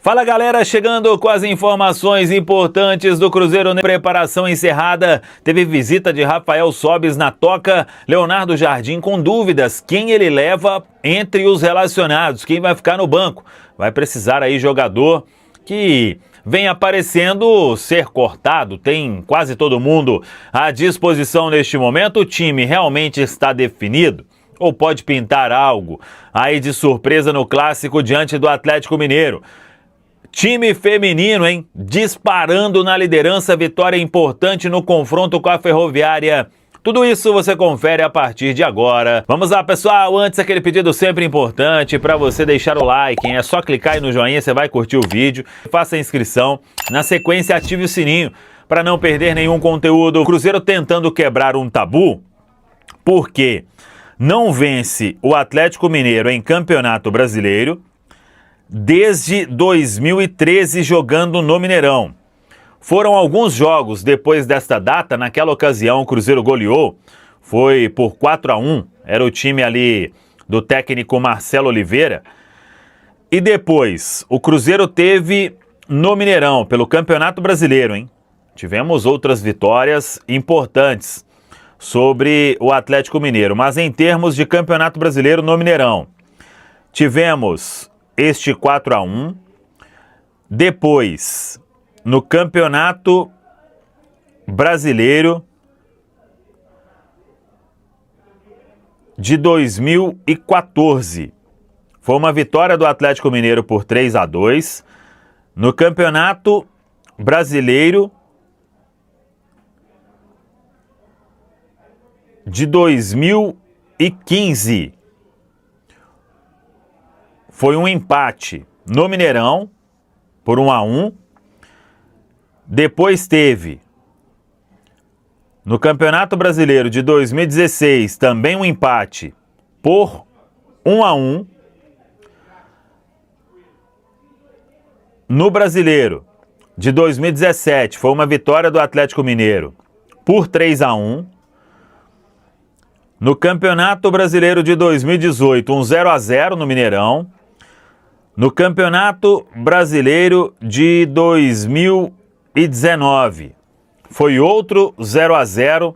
Fala galera, chegando com as informações importantes do Cruzeiro. Preparação encerrada, teve visita de Rafael Sobis na toca, Leonardo Jardim com dúvidas, quem ele leva entre os relacionados, quem vai ficar no banco. Vai precisar aí jogador que vem aparecendo ser cortado, tem quase todo mundo à disposição neste momento, o time realmente está definido? Ou pode pintar algo aí de surpresa no clássico diante do Atlético Mineiro? Time feminino, hein? Disparando na liderança, vitória importante no confronto com a Ferroviária. Tudo isso você confere a partir de agora. Vamos lá, pessoal. Antes, aquele pedido sempre importante para você deixar o like, hein? É só clicar aí no joinha, você vai curtir o vídeo. Faça a inscrição. Na sequência, ative o sininho para não perder nenhum conteúdo. O Cruzeiro tentando quebrar um tabu, porque não vence o Atlético Mineiro em Campeonato Brasileiro desde 2013 jogando no Mineirão. Foram alguns jogos depois desta data, naquela ocasião o Cruzeiro goleou, foi por 4-1, era o time ali do técnico Marcelo Oliveira. E depois, o Cruzeiro teve no Mineirão, pelo Campeonato Brasileiro, hein? Tivemos outras vitórias importantes sobre o Atlético Mineiro, mas em termos de Campeonato Brasileiro no Mineirão, tivemos este 4-1, depois no Campeonato Brasileiro de 2014, foi uma vitória do Atlético Mineiro por 3-2, no Campeonato Brasileiro de 2015, foi um empate no Mineirão, por 1-1. Depois teve, no Campeonato Brasileiro de 2016, também um empate por 1-1. No Brasileiro de 2017, foi uma vitória do Atlético Mineiro por 3-1. No Campeonato Brasileiro de 2018, um 0-0 no Mineirão. No Campeonato Brasileiro de 2019, foi outro 0-0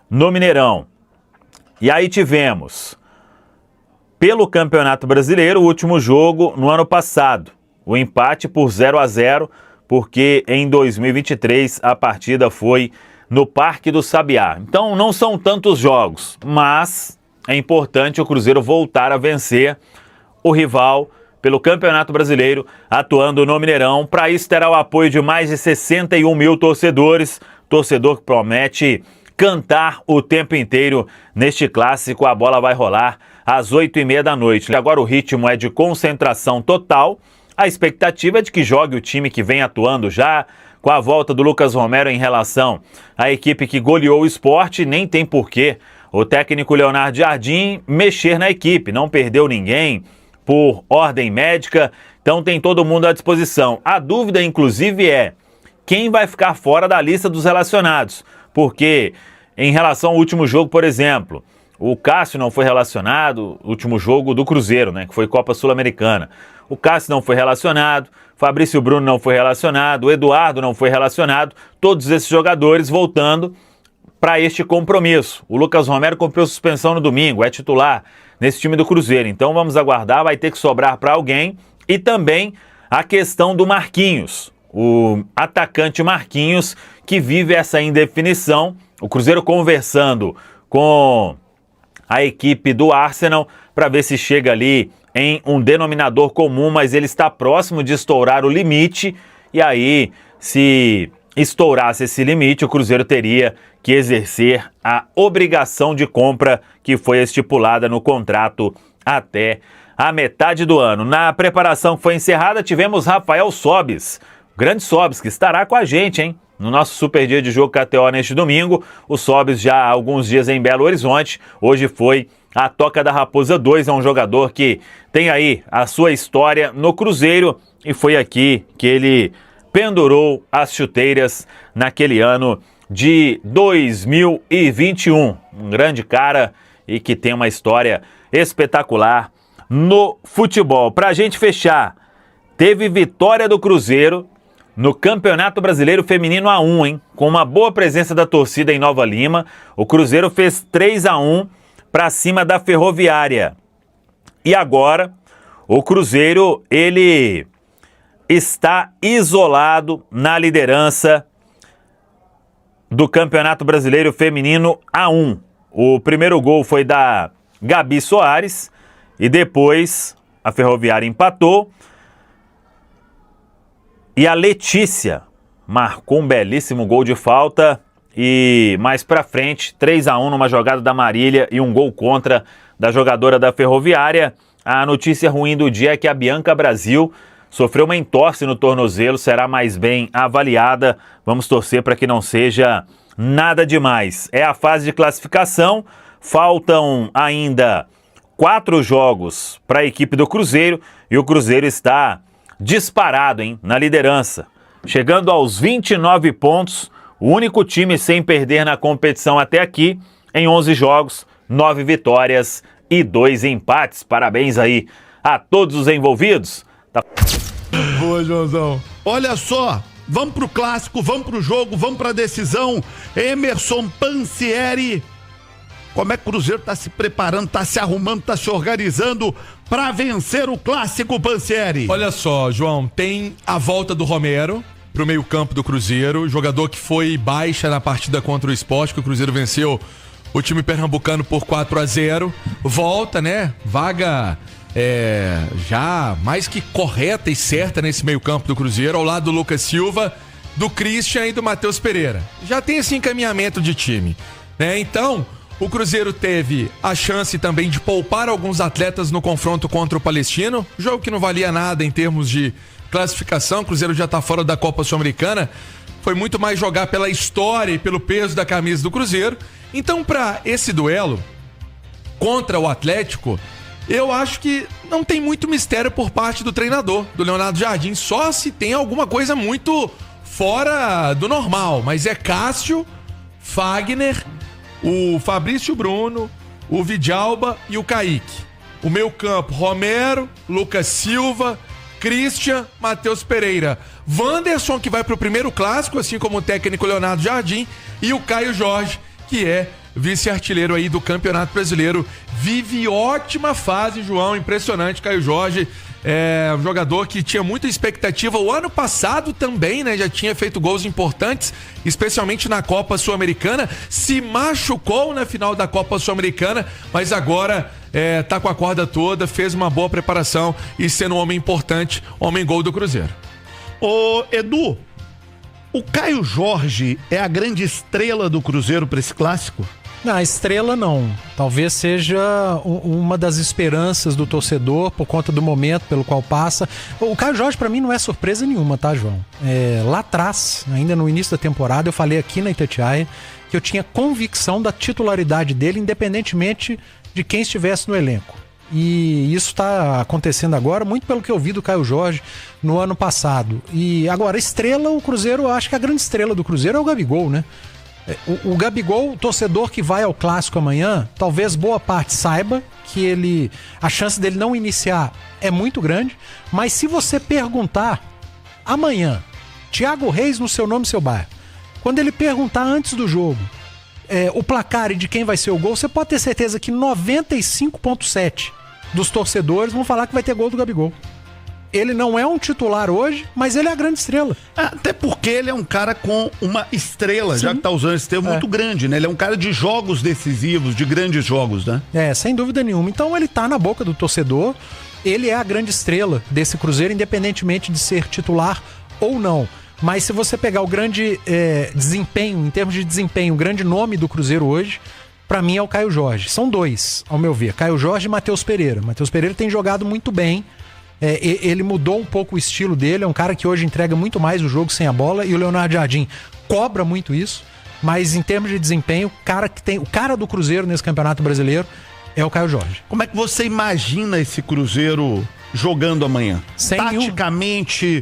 no Mineirão. E aí tivemos, pelo Campeonato Brasileiro, o último jogo no ano passado, o empate por 0-0, porque em 2023 a partida foi no Parque do Sabiá. Então não são tantos jogos, mas é importante o Cruzeiro voltar a vencer o rival pelo Campeonato Brasileiro, atuando no Mineirão. Para isso terá o apoio de mais de 61 mil torcedores, torcedor que promete cantar o tempo inteiro neste clássico. A bola vai rolar às 8h30 da noite. Agora o ritmo é de concentração total. A expectativa é de que jogue o time que vem atuando já, com a volta do Lucas Romero em relação à equipe que goleou o Sport. Nem tem porquê o técnico Leonardo Jardim mexer na equipe, não perdeu ninguém por ordem médica, então tem todo mundo à disposição. A dúvida, inclusive, é quem vai ficar fora da lista dos relacionados, porque em relação ao último jogo, por exemplo, o Cássio não foi relacionado, último jogo do Cruzeiro, né, que foi Copa Sul-Americana. O Cássio não foi relacionado, Fabrício Bruno não foi relacionado, o Eduardo não foi relacionado, todos esses jogadores voltando para este compromisso. O Lucas Romero cumpriu suspensão no domingo, é titular nesse time do Cruzeiro. Então vamos aguardar, vai ter que sobrar para alguém. E também a questão do Marquinhos, o atacante Marquinhos, que vive essa indefinição. O Cruzeiro conversando com a equipe do Arsenal para ver se chega ali em um denominador comum, mas ele está próximo de estourar o limite. E aí, se estourasse esse limite, o Cruzeiro teria que exercer a obrigação de compra que foi estipulada no contrato até a metade do ano. Na preparação que foi encerrada, tivemos Rafael Sobis, o grande Sobis, que estará com a gente, hein? No nosso super dia de jogo KTO neste domingo. O Sobis já há alguns dias em Belo Horizonte, hoje foi a Toca da Raposa 2, é um jogador que tem aí a sua história no Cruzeiro e foi aqui que ele pendurou as chuteiras naquele ano de 2021. Um grande cara e que tem uma história espetacular no futebol. Pra gente fechar, teve vitória do Cruzeiro no Campeonato Brasileiro Feminino A1, hein? Com uma boa presença da torcida em Nova Lima, o Cruzeiro fez 3-1 para cima da Ferroviária. E agora, o Cruzeiro, ele está isolado na liderança do Campeonato Brasileiro Feminino A1. O primeiro gol foi da Gabi Soares e depois a Ferroviária empatou. E a Letícia marcou um belíssimo gol de falta e mais pra frente, 3-1 numa jogada da Marília e um gol contra da jogadora da Ferroviária. A notícia ruim do dia é que a Bianca Brasil sofreu uma entorse no tornozelo, será mais bem avaliada. Vamos torcer para que não seja nada demais. É a fase de classificação, faltam ainda 4 jogos para a equipe do Cruzeiro e o Cruzeiro está disparado, hein, na liderança, chegando aos 29 pontos, o único time sem perder na competição até aqui, em 11 jogos, 9 vitórias e 2 empates. Parabéns aí a todos os envolvidos. Boa, Joãozão. Olha só, vamos pro clássico, vamos pro jogo, vamos pra decisão. Emerson Pansieri. Como é que o Cruzeiro tá se preparando, tá se arrumando, tá se organizando pra vencer o clássico, Pansieri? Olha só, João, tem a volta do Romero pro meio-campo do Cruzeiro, jogador que foi baixa na partida contra o Sport, que o Cruzeiro venceu o time pernambucano por 4-0. Volta, né? Vaga já mais que correta e certa nesse meio-campo do Cruzeiro, ao lado do Lucas Silva, do Christian e do Matheus Pereira. Já tem esse encaminhamento de time, né? Então, o Cruzeiro teve a chance também de poupar alguns atletas no confronto contra o Palestino, jogo que não valia nada em termos de classificação. O Cruzeiro já está fora da Copa Sul-Americana, foi muito mais jogar pela história e pelo peso da camisa do Cruzeiro. Então, para esse duelo contra o Atlético, eu acho que não tem muito mistério por parte do treinador, do Leonardo Jardim, só se tem alguma coisa muito fora do normal, mas é Cássio, Fagner, o Fabrício Bruno, o Vidalba e o Kaique. O meio campo, Romero, Lucas Silva, Christian, Matheus Pereira, Wanderson, que vai pro primeiro clássico, assim como o técnico Leonardo Jardim, e o Caio Jorge, que é vice-artilheiro aí do Campeonato Brasileiro. Vive ótima fase, João, impressionante. Caio Jorge é um jogador que tinha muita expectativa o ano passado também, né? Já tinha feito gols importantes, especialmente na Copa Sul-Americana. Se machucou na final da Copa Sul-Americana, mas agora tá com a corda toda, fez uma boa preparação e sendo um homem importante, homem gol do Cruzeiro. Ô, Edu, o Caio Jorge é a grande estrela do Cruzeiro para esse clássico? Não, a estrela não. Talvez seja uma das esperanças do torcedor por conta do momento pelo qual passa. O Caio Jorge para mim não é surpresa nenhuma, tá, João? Lá atrás, ainda no início da temporada, eu falei aqui na Itatiaia que eu tinha convicção da titularidade dele, independentemente de quem estivesse no elenco. E isso está acontecendo agora, muito pelo que eu vi do Caio Jorge no ano passado. E agora, estrela, o Cruzeiro, eu acho que a grande estrela do Cruzeiro é o Gabigol, né? O Gabigol, o torcedor que vai ao clássico amanhã, talvez boa parte saiba que a chance dele não iniciar é muito grande, mas se você perguntar amanhã, Thiago Reis no seu nome e seu bairro, quando ele perguntar antes do jogo o placar e de quem vai ser o gol, você pode ter certeza que 95,7% dos torcedores vão falar que vai ter gol do Gabigol. Ele não é um titular hoje, mas ele é a grande estrela. Até porque ele é um cara com uma estrela, já que tá usando esse termo, muito grande, né? Ele é um cara de jogos decisivos, de grandes jogos, né? Sem dúvida nenhuma. Então ele tá na boca do torcedor, ele é a grande estrela desse Cruzeiro, independentemente de ser titular ou não. Mas se você pegar o grande desempenho, em termos de desempenho, o grande nome do Cruzeiro hoje, pra mim é o Caio Jorge. São dois, ao meu ver, Caio Jorge e Matheus Pereira. Matheus Pereira tem jogado muito bem. Ele mudou um pouco o estilo dele, é um cara que hoje entrega muito mais o jogo sem a bola, e o Leonardo Jardim cobra muito isso, mas em termos de desempenho, o cara do Cruzeiro nesse Campeonato Brasileiro é o Caio Jorge. Como é que você imagina esse Cruzeiro jogando amanhã? Taticamente,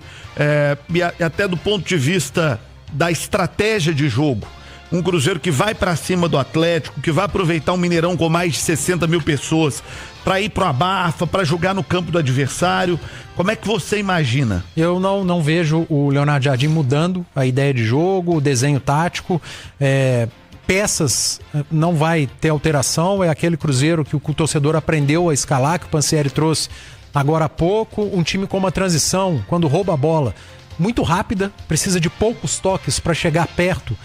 e até do ponto de vista da estratégia de jogo. Um Cruzeiro que vai pra cima do Atlético, que vai aproveitar um Mineirão com mais de 60 mil pessoas pra ir pro abafa, pra jogar no campo do adversário. Como é que você imagina? Eu não vejo o Leonardo Jardim mudando a ideia de jogo, o desenho tático. Peças não vai ter alteração. É aquele Cruzeiro que o torcedor aprendeu a escalar, que o Pansieri trouxe agora há pouco. Um time com uma transição, quando rouba a bola, muito rápida, precisa de poucos toques para chegar perto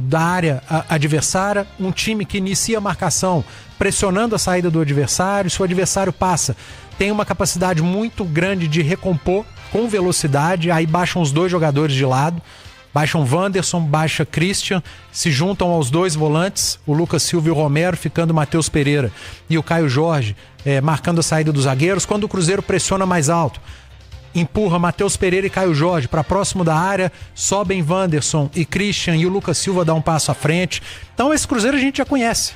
da área adversária. Um time que inicia a marcação pressionando a saída do adversário. Se o adversário passa, tem uma capacidade muito grande de recompor com velocidade. Aí baixam os dois jogadores de lado, baixam Wanderson, baixa Christian, se juntam aos dois volantes, o Lucas Silva e o Romero, ficando o Matheus Pereira e o Caio Jorge marcando a saída dos zagueiros. Quando o Cruzeiro pressiona mais alto, empurra Matheus Pereira e Caio Jorge para próximo da área, sobem Wanderson e Christian, e o Lucas Silva dá um passo à frente. Então esse Cruzeiro a gente já conhece.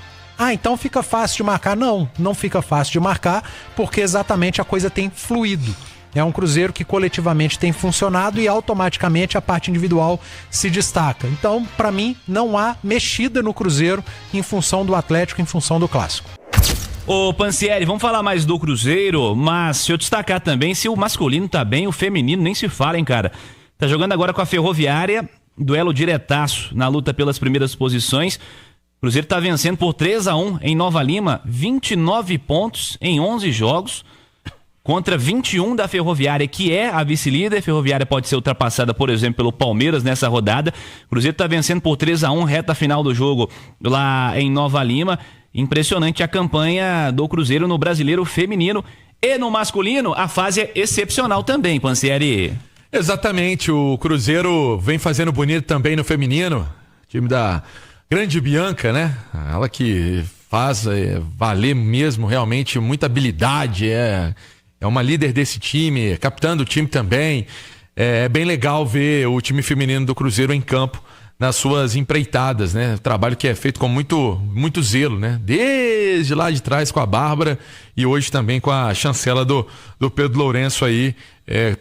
Então fica fácil de marcar? Não fica fácil de marcar, porque exatamente a coisa tem fluído. É um Cruzeiro que coletivamente tem funcionado e automaticamente a parte individual se destaca. Então, para mim, não há mexida no Cruzeiro em função do Atlético, em função do Clássico. Ô Pansieri, vamos falar mais do Cruzeiro, mas se eu destacar também, se o masculino tá bem, o feminino nem se fala, hein, cara. Tá jogando agora com a Ferroviária, duelo diretaço na luta pelas primeiras posições. O Cruzeiro tá vencendo por 3-1 em Nova Lima, 29 pontos em 11 jogos, contra 21 da Ferroviária, que é a vice-líder. A Ferroviária pode ser ultrapassada, por exemplo, pelo Palmeiras nessa rodada. O Cruzeiro tá vencendo por 3-1, reta final do jogo lá em Nova Lima. Impressionante a campanha do Cruzeiro no Brasileiro Feminino. E no masculino, a fase é excepcional também, Pansieri. Exatamente, o Cruzeiro vem fazendo bonito também no feminino. Time da grande Bianca, né? Ela que faz valer mesmo, realmente, muita habilidade. É uma líder desse time, capitã do time também. É bem legal ver o time feminino do Cruzeiro em campo nas suas empreitadas, né? Trabalho que é feito com muito zelo, né? Desde lá de trás com a Bárbara e hoje também com a chancela do Pedro Lourenço aí,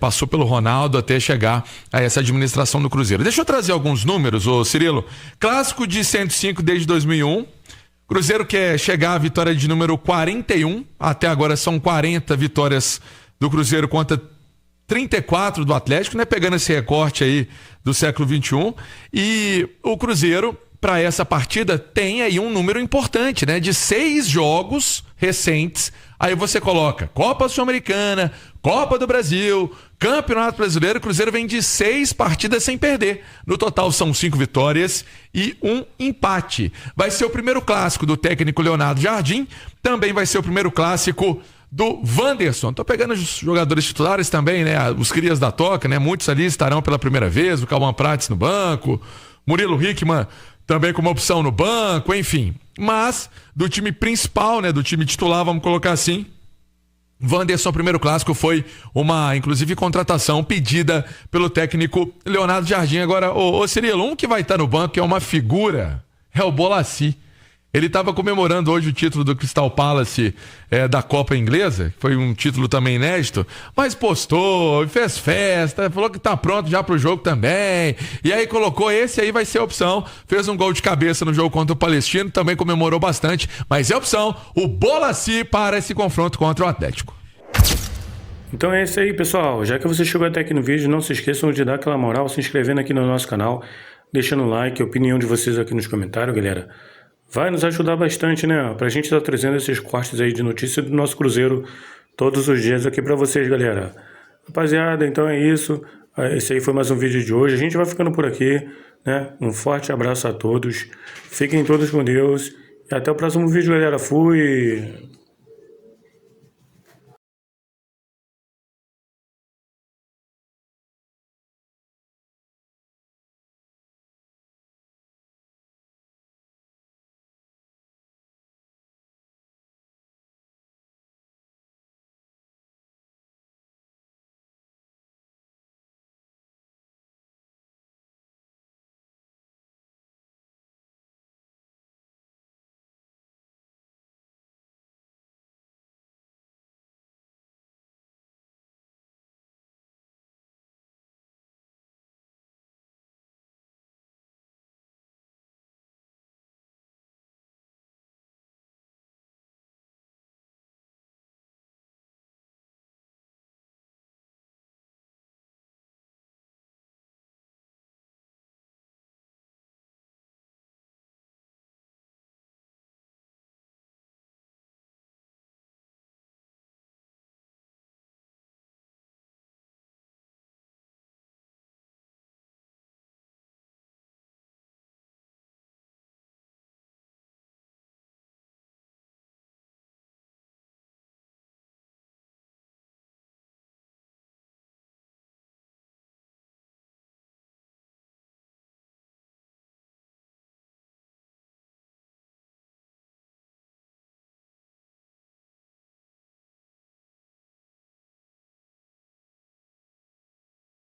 passou pelo Ronaldo até chegar a essa administração do Cruzeiro. Deixa eu trazer alguns números, ô Cirilo. Clássico de 105 desde 2001. Cruzeiro quer chegar à vitória de número 41. Até agora são 40 vitórias do Cruzeiro contra 34 do Atlético, né? Pegando esse recorte aí do século XXI. E o Cruzeiro, para essa partida, tem aí um número importante, né? De 6 jogos recentes. Aí você coloca Copa Sul-Americana, Copa do Brasil, Campeonato Brasileiro. O Cruzeiro vem de 6 partidas sem perder. No total são 5 vitórias e 1 empate. Vai ser o primeiro clássico do técnico Leonardo Jardim. Também vai ser o primeiro clássico do Wanderson. Tô pegando os jogadores titulares também, né? Os crias da Toca, né? Muitos ali estarão pela primeira vez. O Cauã Prates no banco, Murilo Hickman também como opção no banco, enfim. Mas do time principal, né? Do time titular, vamos colocar assim, Wanderson, primeiro clássico, foi uma, inclusive, contratação pedida pelo técnico Leonardo Jardim. Agora, ô Cirilo, um que vai estar no banco, que é uma figura, é o Bolassi. Ele estava comemorando hoje o título do Crystal Palace da Copa Inglesa, que foi um título também inédito, mas postou, fez festa, falou que tá pronto já pro jogo também, e aí colocou esse aí vai ser a opção, fez um gol de cabeça no jogo contra o Palestino, também comemorou bastante, mas é a opção, o Bolassi para esse confronto contra o Atlético. Então é isso aí, pessoal. Já que você chegou até aqui no vídeo, não se esqueçam de dar aquela moral, se inscrevendo aqui no nosso canal, deixando o like, a opinião de vocês aqui nos comentários, galera. Vai nos ajudar bastante, né? Pra gente estar trazendo esses cortes aí de notícia do nosso Cruzeiro todos os dias aqui pra vocês, galera. Rapaziada, então é isso. Esse aí foi mais um vídeo de hoje. A gente vai ficando por aqui, né? Um forte abraço a todos. Fiquem todos com Deus. E até o próximo vídeo, galera. Fui!